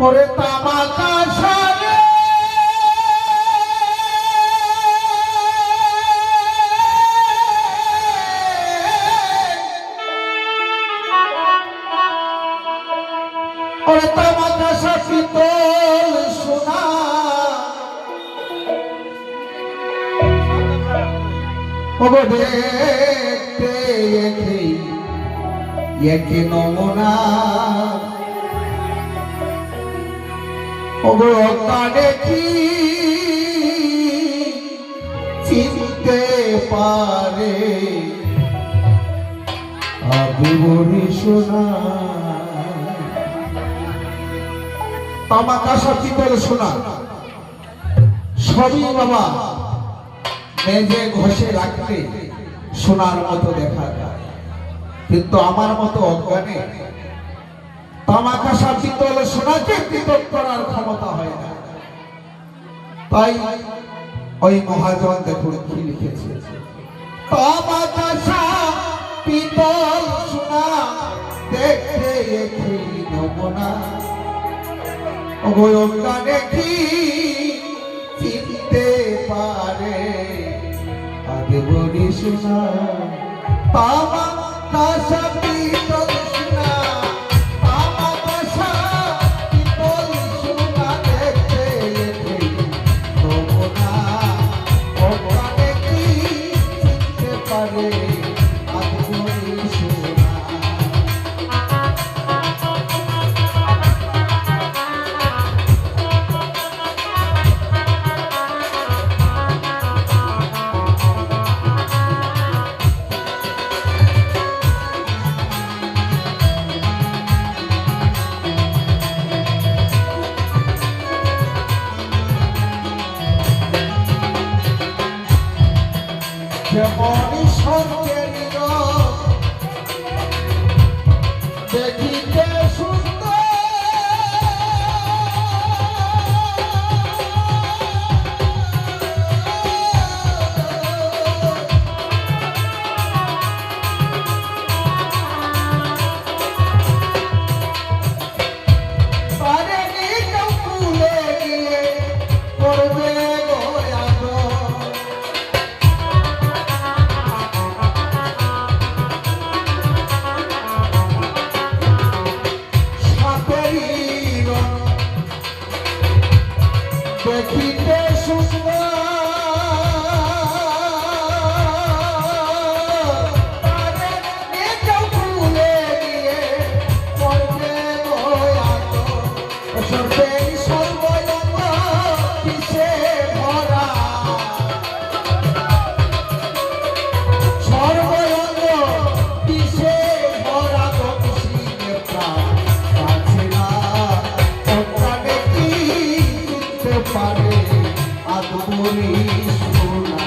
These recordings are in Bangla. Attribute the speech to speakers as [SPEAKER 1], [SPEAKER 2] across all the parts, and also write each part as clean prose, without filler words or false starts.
[SPEAKER 1] ওরে তামাকা সারে ওরে তামাকা পিতল সোনা ওগো দেখতে একে নমুনা ওগো কানে কি চিনতে পারে আগুরি সোনা তামাকা পিতল সোনা সবই বাবা মেজে ঘষে রাখতে সোনার মতো দেখা যায়, কিন্তু আমার মতো অজ্ঞানে তামাকা পিতল সোনাকে পৃথক করার ক্ষমতা হয় না। তাই ওই মহাজন দেখুন কি লিখেছে, তামাকা পিতল সোনা দেখতে একই নমুনা অজ্ঞানে কি চিনতে পারে আগে বলি সোনা তামাকা পিতল সোনা তামাকা পিতল সোনা দেখতে একই নমুনা অজ্ঞানে কি চিনতে পারে আগে বলি সোনা। যেমনই স্বর্গের দেখিতে সুন্দর তারে নিজেও তুলে নিয়ে করবে দেখিতে সুন্দর তারে নিজেও তুলে নিয়ে করবে সর্বে সর্বয়ঙ্গ কিসে ভরা সর্বয়ঙ্গ কিসে ভরা দক্ষিণে প্রাণ আছে না অজ্ঞানে কি চিনতে পারে আগুরি সোনা।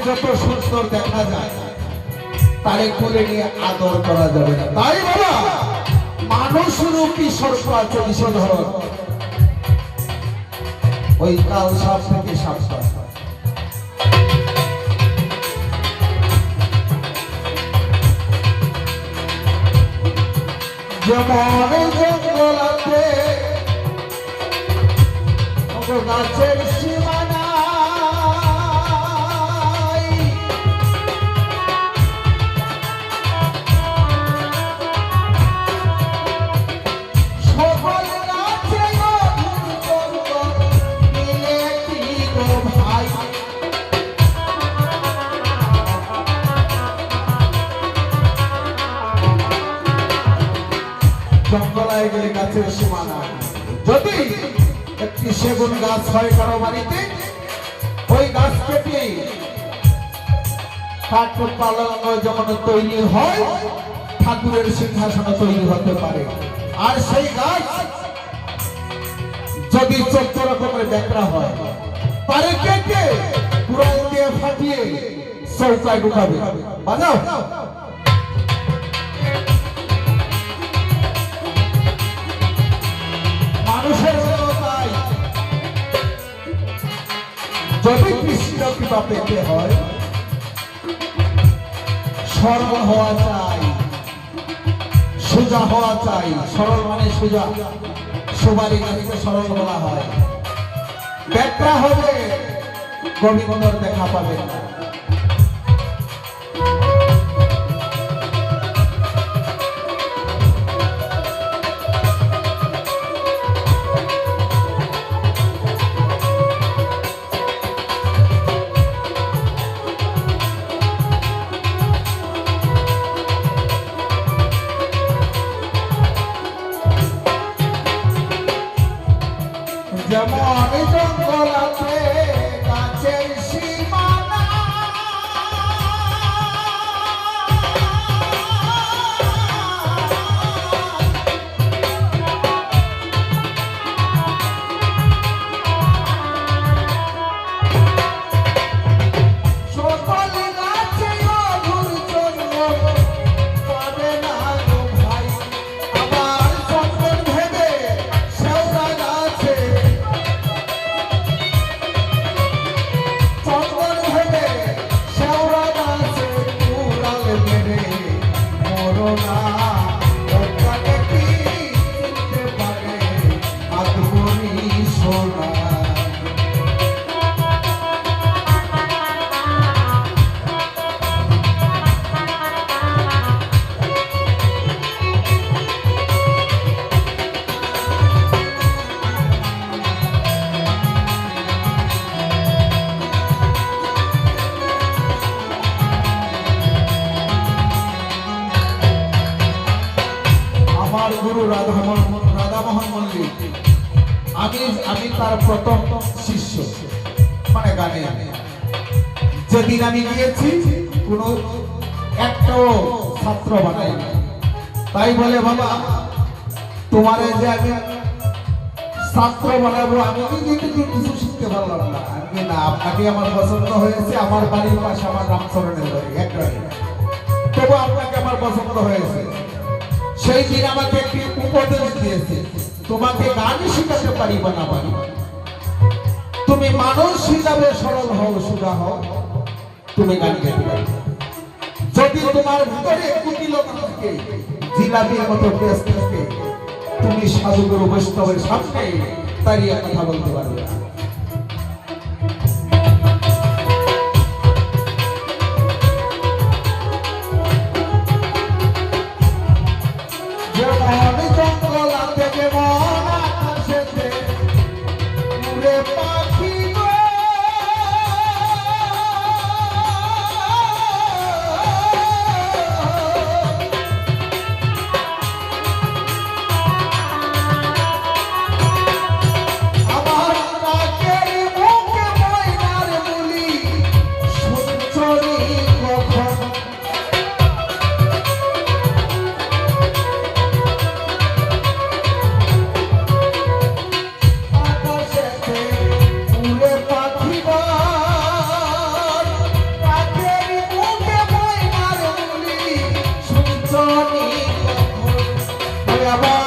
[SPEAKER 1] যত সুন্দর দেখা যায় তারে কোলে নিয়ে আদর করা যাবে না, তাই বাবা মানুষ রূপী সর্প আছে বিষধর, ওই কাল সাপ থেকে সাবধান। যেমন জঙ্গল আছে গাছের সীমানা জঙ্গলায় গেলে গাছের সীমানা, যদি একটি সেগুন গাছ হয় কারো বাড়িতে ওই গাছ কেটে কাঠ পালঙ্ক যেমন তৈরি হয় ঠাকুরের সিংহাসন তৈরি হতে পারে। আর সেই গাছ যদি 14 রকমের ব্যাকরা হয় তারে কে কে কুড়াল দিয়ে ফাটিয়ে চৌকায় ঢুকাবে? বাজাও। মানুষের তাই যদি কৃষ্ণ কৃপা পেতে হয় সরল হওয়া চাই, সোজা হওয়া চাই। সরল মানে সোজা, সবারই গাড়িকে সরল বলা হয়। ব্যাকরা হবে গোবিন্দর দেখা পাবে না। যেমন জঙ্গল আছে গাছের সীমানা, সকল গাছে অধুর জঙ্গল পাবে না গো ভাই। আবার জঙ্গল ভেবে শেওড়া গাছে গুরু রাধামোহন মল্লিক, আমি তার প্রথম শিষ্য, মানে গানে। যেদিন আমি গিয়েছি কোনো একটাও ছাত্র বানাই, তাই বলে বাবা তোমারে যে আমি ছাত্র বানাবো, আমি কিন্তু কিছু শিখতে পারলাম না। আমি না, আপনাকে আমার পছন্দ হয়েছে, আমার বাড়ির পাশে আমার রামচরণের বাড়ি একবারে, তবু আপনাকে আমার পছন্দ হয়েছে। সেই দিন আমাকে একটি উপদেশ দিয়েছে, তোমাকে গান শিখাতে পারি বা না পারি, তুমি মানুষ হিসাবে সরল হও, সুধা হও, তুমি গান গাইতে পারবে। যদি তোমার ভিতরে কুটিলতা থাকে, জিলাপির মতো টেস্ট থাকে, তুমি সাধুগুরু বৈষ্ণবের সামনে দাঁড়িয়ে কথা বলতে পারবে না। আমার